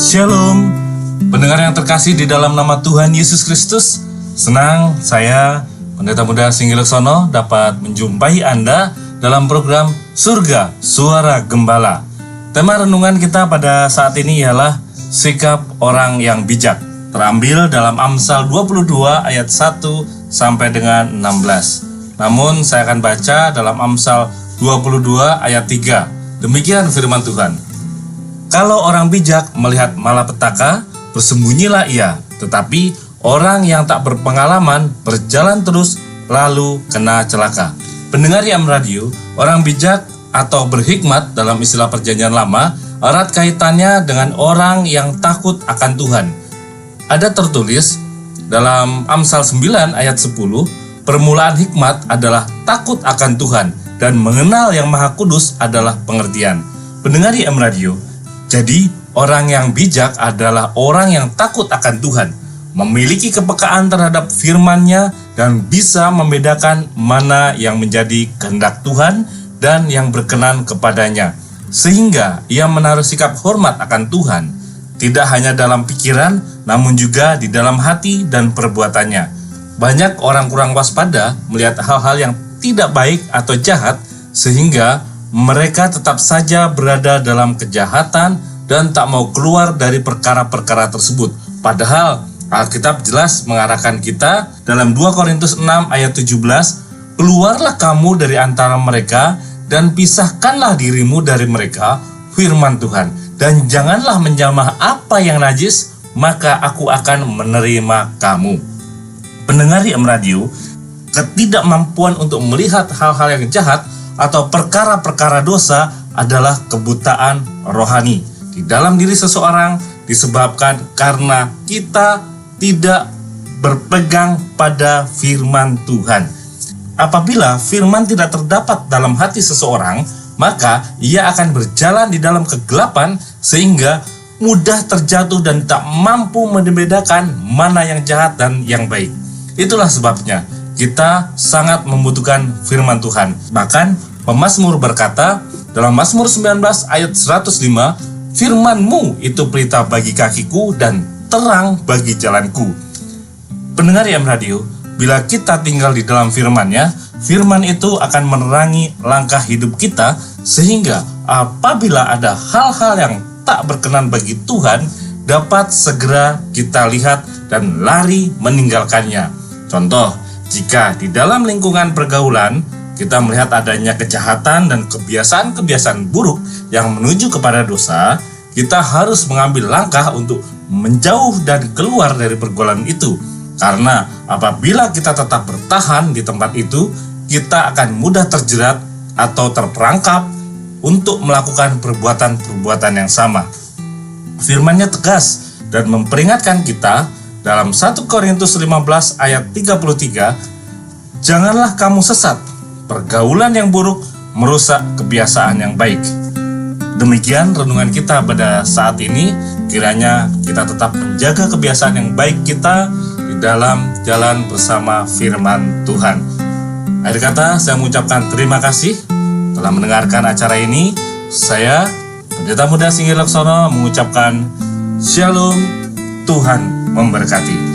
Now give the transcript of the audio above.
Shalom, pendengar yang terkasih di dalam nama Tuhan Yesus Kristus. Senang saya, Pendeta Muda Singgi Leksono, dapat menjumpai Anda dalam program Surga Suara Gembala. Tema renungan kita pada saat ini ialah sikap orang yang bijak. Terambil dalam Amsal 22 ayat 1 sampai dengan 16. Namun saya akan baca dalam Amsal 22 ayat 3. Demikian firman Tuhan. Kalau orang bijak melihat malapetaka, bersembunyilah ia. Tetapi orang yang tak berpengalaman berjalan terus lalu kena celaka. Pendengar YM Radio, orang bijak atau berhikmat dalam istilah perjanjian lama erat kaitannya dengan orang yang takut akan Tuhan. Ada tertulis dalam Amsal 9 ayat 10, permulaan hikmat adalah takut akan Tuhan dan mengenal yang Maha Kudus adalah pengertian. Pendengar YM Radio, jadi orang yang bijak adalah orang yang takut akan Tuhan, memiliki kepekaan terhadap firman-Nya dan bisa membedakan mana yang menjadi kehendak Tuhan dan yang berkenan kepadanya, sehingga ia menaruh sikap hormat akan Tuhan, tidak hanya dalam pikiran, namun juga di dalam hati dan perbuatannya. Banyak orang kurang waspada melihat hal-hal yang tidak baik atau jahat, sehingga mereka tetap saja berada dalam kejahatan dan tak mau keluar dari perkara-perkara tersebut. Padahal Alkitab jelas mengarahkan kita dalam 2 Korintus 6 ayat 17, keluarlah kamu dari antara mereka dan pisahkanlah dirimu dari mereka, firman Tuhan, dan janganlah menjamah apa yang najis, maka aku akan menerima kamu. Pendengar YM Radio, ketidakmampuan untuk melihat hal-hal yang jahat atau perkara-perkara dosa adalah kebutaan rohani di dalam diri seseorang, disebabkan karena kita tidak berpegang pada firman Tuhan. Apabila firman tidak terdapat dalam hati seseorang, maka ia akan berjalan di dalam kegelapan sehingga mudah terjatuh dan tak mampu membedakan mana yang jahat dan yang baik. Itulah sebabnya kita sangat membutuhkan firman Tuhan. Bahkan pemazmur berkata dalam Mazmur 19 ayat 105, firman-Mu itu pelita bagi kakiku dan terang bagi jalanku. Pendengar YM Radio, bila kita tinggal di dalam firman-Nya, firman itu akan menerangi langkah hidup kita, sehingga apabila ada hal-hal yang tak berkenan bagi Tuhan, dapat segera kita lihat dan lari meninggalkannya. Contoh, jika di dalam lingkungan pergaulan kita melihat adanya kejahatan dan kebiasaan-kebiasaan buruk yang menuju kepada dosa, kita harus mengambil langkah untuk menjauh dan keluar dari pergaulan itu. Karena apabila kita tetap bertahan di tempat itu, kita akan mudah terjerat atau terperangkap untuk melakukan perbuatan-perbuatan yang sama. Firman-Nya tegas dan memperingatkan kita dalam 1 Korintus 15 ayat 33, janganlah kamu sesat, pergaulan yang buruk merusak kebiasaan yang baik. Demikian renungan kita pada saat ini. Kiranya kita tetap menjaga kebiasaan yang baik kita di dalam jalan bersama firman Tuhan. Akhir kata, saya mengucapkan terima kasih telah mendengarkan acara ini. Saya, Pendeta Muda Singgi Leksono, mengucapkan Shalom, Tuhan memberkati.